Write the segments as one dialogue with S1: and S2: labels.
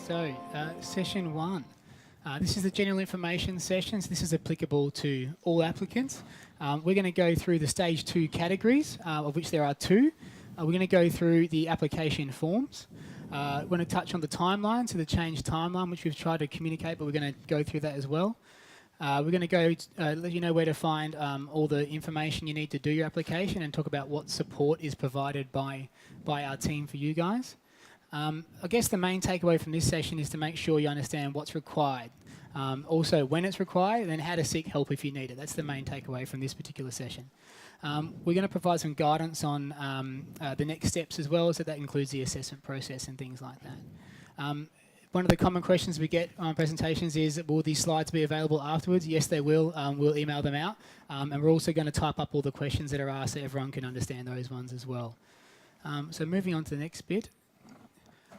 S1: Session 1. This is the general information session, so this is applicable to all applicants. We're going to go through the stage 2 categories, of which there are 2. We're going to go through the application forms. We're going to touch on the timeline, so the change timeline, which we've tried to communicate, but we're going to go through that as well. We're going to go let you know where to find all the information you need to do your application and talk about what support is provided by our team for you guys. I guess the main takeaway from this session is to make sure you understand what's required. Also, when it's required, and how to seek help if you need it. That's the main takeaway from this particular session. We're going to provide some guidance on the next steps as well, so that includes the assessment process and things like that. One of the common questions we get on presentations is, will these slides be available afterwards? Yes, they will. We'll email them out. And we're also going to type up all the questions that are asked so everyone can understand those ones as well. So moving on to the next bit.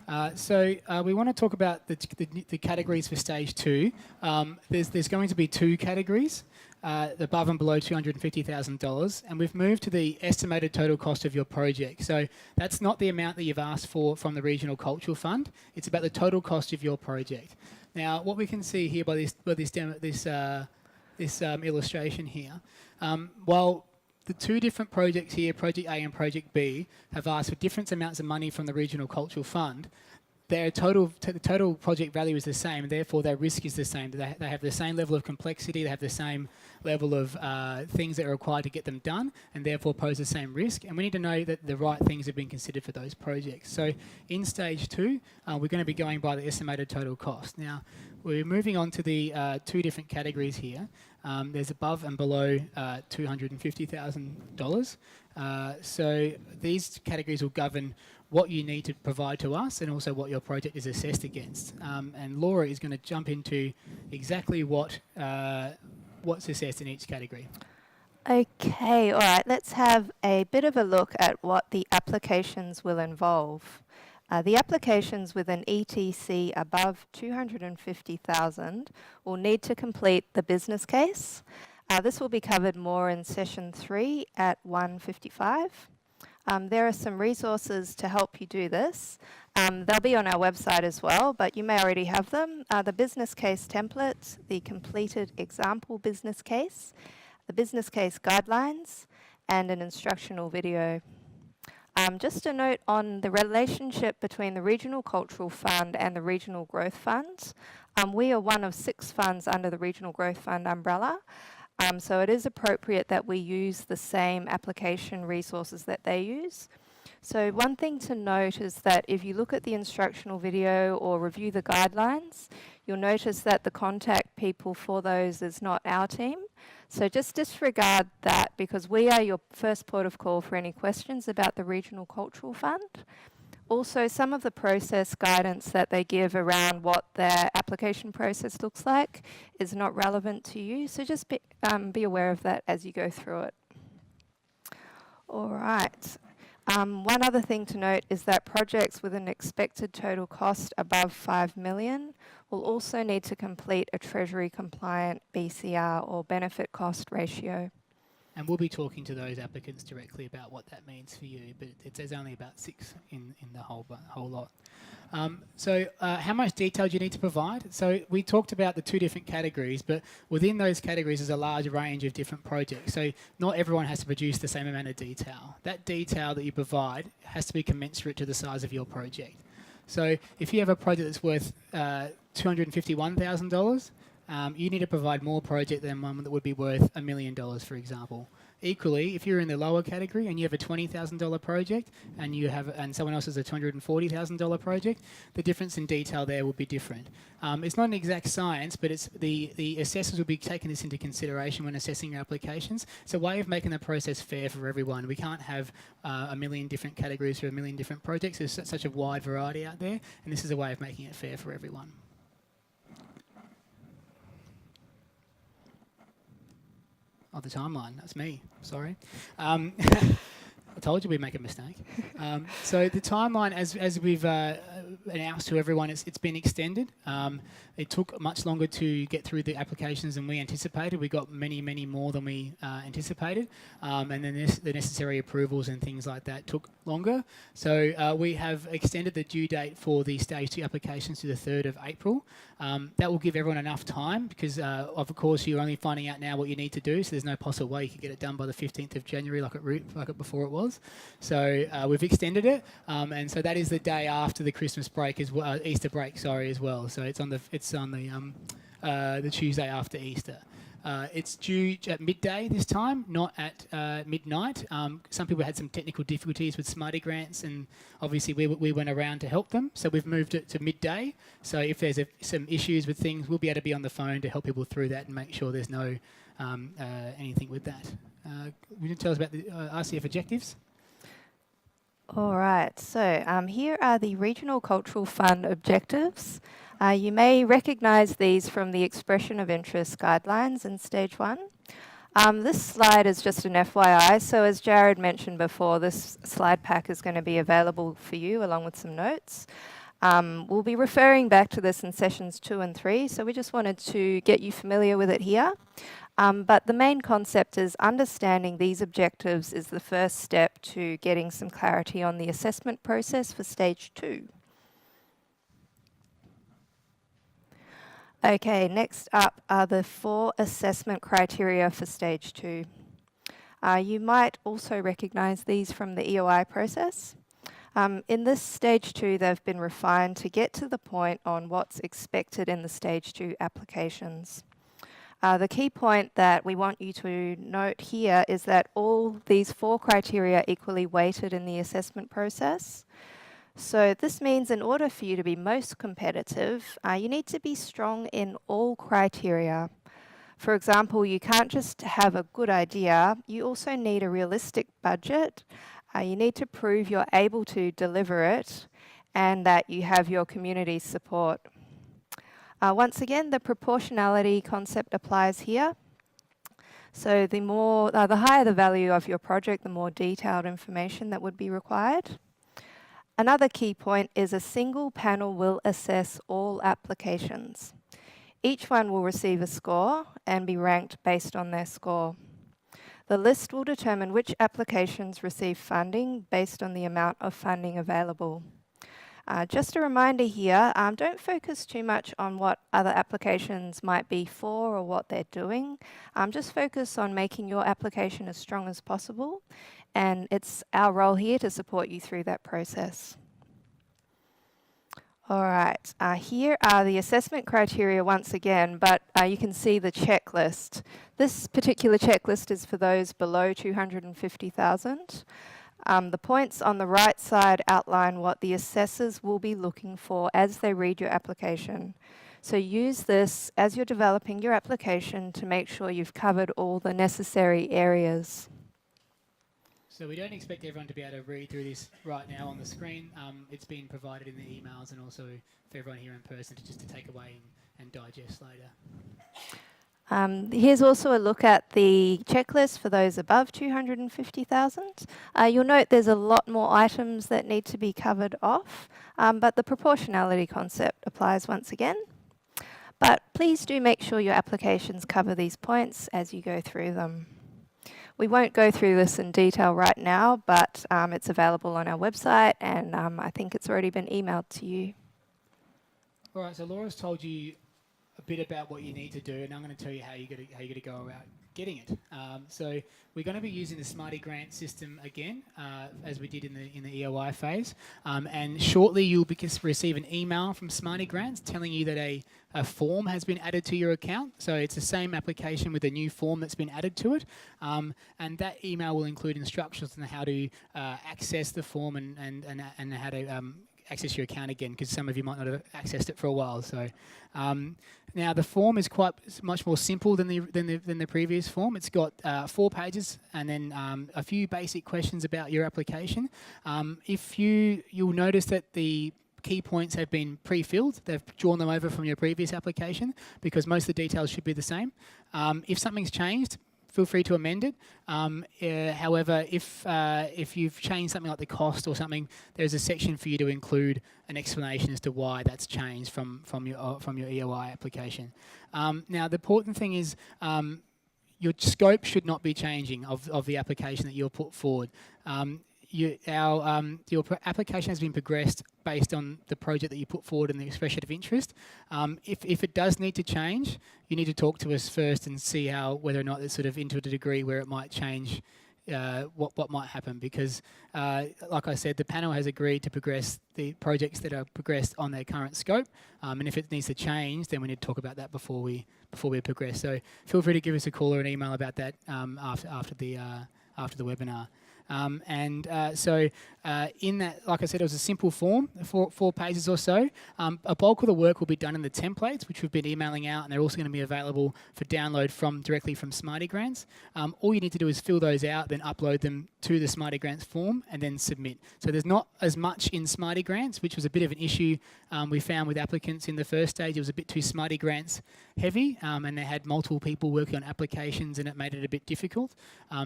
S1: We want to talk about the categories for stage 2. There's going to be 2 categories, above and below $250,000, and we've moved to the estimated total cost of your project. So that's not the amount that you've asked for from the Regional Cultural Fund. It's about the total cost of your project. Now, what we can see here by this illustration here, while the 2 different projects here, Project A and Project B, have asked for different amounts of money from the Regional Cultural Fund. Their the total project value is the same, and therefore their risk is the same. They have the same level of complexity, they have the same level of things that are required to get them done, and therefore pose the same risk. And we need to know that the right things have been considered for those projects. So in stage 2, we're going to be going by the estimated total cost. Now, we're moving on to the 2 different categories here. There's above and below $250,000. So these categories will govern what you need to provide to us and also what your project is assessed against. And Laura is going to jump into exactly what's assessed in each category.
S2: Okay, all right, let's have a bit of a look at what the applications will involve. The applications with an ETC above $250,000 will need to complete the business case. This will be covered more in session 3 at 1:55. There are some resources to help you do this. They'll be on our website as well, but you may already have them. The business case template, the completed example business case, the business case guidelines, and an instructional video. Just a note on the relationship between the Regional Cultural Fund and the Regional Growth Fund. We are one of 6 funds under the Regional Growth Fund umbrella. So it is appropriate that we use the same application resources that they use. So one thing to note is that if you look at the instructional video or review the guidelines, you'll notice that the contact people for those is not our team. So just disregard that, because we are your first port of call for any questions about the Regional Cultural Fund. Also, some of the process guidance that they give around what their application process looks like is not relevant to you, so just be aware of that as you go through it. All right. One other thing to note is that projects with an expected total cost above $5 million will also need to complete a Treasury compliant BCR, or benefit cost ratio.
S1: And we'll be talking to those applicants directly about what that means for you, but there's only about 6 in the whole lot. How much detail do you need to provide? So we talked about the 2 different categories, but within those categories there's a large range of different projects. So not everyone has to produce the same amount of detail. That detail that you provide has to be commensurate to the size of your project. So if you have a project that's worth $251,000, you need to provide more project than one that would be worth $1 million, for example. Equally, if you're in the lower category and you have a $20,000 project and someone else has a $240,000 project, the difference in detail there will be different. It's not an exact science, but it's the assessors will be taking this into consideration when assessing your applications. It's a way of making the process fair for everyone. We can't have a million different categories for a million different projects. There's such a wide variety out there, and this is a way of making it fair for everyone. Oh, the timeline, that's me, sorry. I told you we'd make a mistake. So the timeline, as we've announced to everyone, it's been extended. It took much longer to get through the applications than we anticipated. We got many, many more than we anticipated. And then the necessary approvals and things like that took longer. So we have extended the due date for the Stage 2 applications to the 3rd of April. That will give everyone enough time because, of course, you're only finding out now what you need to do, so there's no possible way you could get it done by the 15th of January like it before it was. So we've extended it, and so that is the day after the Christmas break, as well, Easter break, sorry, as well. So it's on the Tuesday after Easter. It's due at midday this time, not at midnight. Some people had some technical difficulties with Smarty Grants, and obviously we went around to help them. So we've moved it to midday. So if there's some issues with things, we'll be able to be on the phone to help people through that and make sure there's no anything with that. Will you tell us about the RCF objectives?
S2: All right, so here are the Regional Cultural Fund objectives. You may recognise these from the Expression of Interest guidelines in Stage 1. This slide is just an FYI, so as Jared mentioned before, this slide pack is going to be available for you along with some notes. We'll be referring back to this in sessions 2 and 3, so we just wanted to get you familiar with it here. But the main concept is understanding these objectives is the first step to getting some clarity on the assessment process for Stage 2. Okay, next up are the 4 assessment criteria for Stage 2. You might also recognise these from the EOI process. In this Stage 2, they've been refined to get to the point on what's expected in the Stage 2 applications. The key point that we want you to note here is that all these 4 criteria are equally weighted in the assessment process. So this means in order for you to be most competitive, you need to be strong in all criteria. For example, you can't just have a good idea, you also need a realistic budget. You need to prove you're able to deliver it and that you have your community's support. Once again, the proportionality concept applies here. So the higher the value of your project, the more detailed information that would be required. Another key point is a single panel will assess all applications. Each one will receive a score and be ranked based on their score. The list will determine which applications receive funding based on the amount of funding available. Just a reminder here, don't focus too much on what other applications might be for or what they're doing. Just focus on making your application as strong as possible, and it's our role here to support you through that process. All right, here are the assessment criteria once again, but you can see the checklist. This particular checklist is for those below 250,000. The points on the right side outline what the assessors will be looking for as they read your application. So use this as you're developing your application to make sure you've covered all the necessary areas.
S1: So we don't expect everyone to be able to read through this right now on the screen. It's been provided in the emails and also for everyone here in person to take away and digest later.
S2: Here's also a look at the checklist for those above 250,000. You'll note there's a lot more items that need to be covered off, but the proportionality concept applies once again. But please do make sure your applications cover these points as you go through them. We won't go through this in detail right now, but it's available on our website, and I think it's already been emailed to you.
S1: All right, so Laura's told you a bit about what you need to do, and I'm going to tell you how you're going to go about getting it. So we're going to be using the Smarty Grant system again, as we did in the EOI phase. And shortly you'll receive an email from Smarty Grants telling you that a form has been added to your account. So it's the same application with a new form that's been added to it. And that email will include instructions on how to access the form and how to access your account again, because some of you might not have accessed it for a while. So now the form is much more simple than the previous form. It's got 4 pages and then a few basic questions about your application. You'll notice that the key points have been pre-filled. They've drawn them over from your previous application because most of the details should be the same. If something's changed, feel free to amend it. However, if you've changed something like the cost or something, there's a section for you to include an explanation as to why that's changed from your EOI application. Now, the important thing is your scope should not be changing of the application that you'll put forward. Your application has been progressed based on the project that you put forward and the expression of interest. If it does need to change, you need to talk to us first and see whether or not it's sort of into a degree where it might change what might happen, because like I said, the panel has agreed to progress the projects that are progressed on their current scope, and if it needs to change, then we need to talk about that before we progress. So feel free to give us a call or an email about that after the webinar. In that, like I said, it was a simple form, four pages or so. A bulk of the work will be done in the templates, which we've been emailing out, and they're also going to be available for download directly from Smarty Grants. All you need to do is fill those out, then upload them to the Smarty Grants form, and then submit. So there's not as much in Smarty Grants, which was a bit of an issue we found with applicants in the first stage. It was a bit too Smarty Grants heavy, and they had multiple people working on applications, and it made it a bit difficult.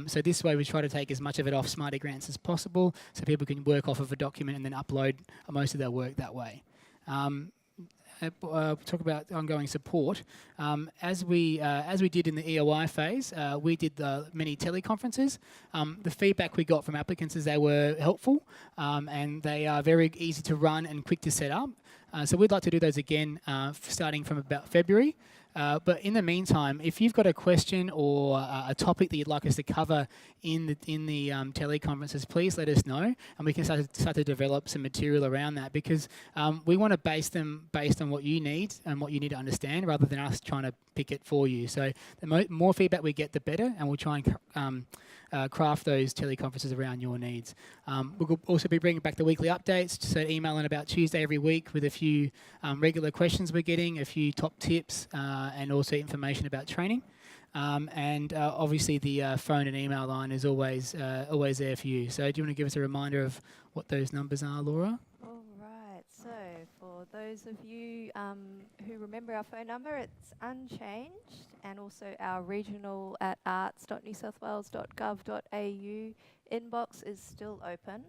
S1: So this way we try to take as much of it off Smarty Grants as possible, so people can work off of a document and then upload most of their work that way. Talk about ongoing support. As we did in the EOI phase, we did many teleconferences. The feedback we got from applicants is they were helpful, and they are very easy to run and quick to set up. So we'd like to do those again, starting from about February. But in the meantime, if you've got a question or a topic that you'd like us to cover in the teleconferences, please let us know, and we can start to develop some material around that, because we want to base them based on what you need and what you need to understand, rather than us trying to pick it for you. So the more feedback we get, the better, and we'll try and craft those teleconferences around your needs. We'll also be bringing back the weekly updates, so email in about Tuesday every week with a few regular questions we're getting, a few top tips, and also information about training. Obviously the phone and email line is always there for you. So do you want to give us a reminder of what those numbers are, Laura?
S2: All right, so for those of you who remember our phone number, it's unchanged, and also our regional at arts.newsouthwales.gov.au inbox is still open.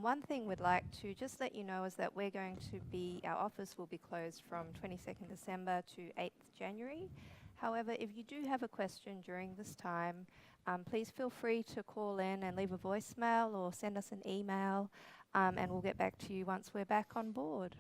S2: One thing we'd like to just let you know is that our office will be closed from 22nd December to 8th January. However, if you do have a question during this time, please feel free to call in and leave a voicemail or send us an email, and we'll get back to you once we're back on board.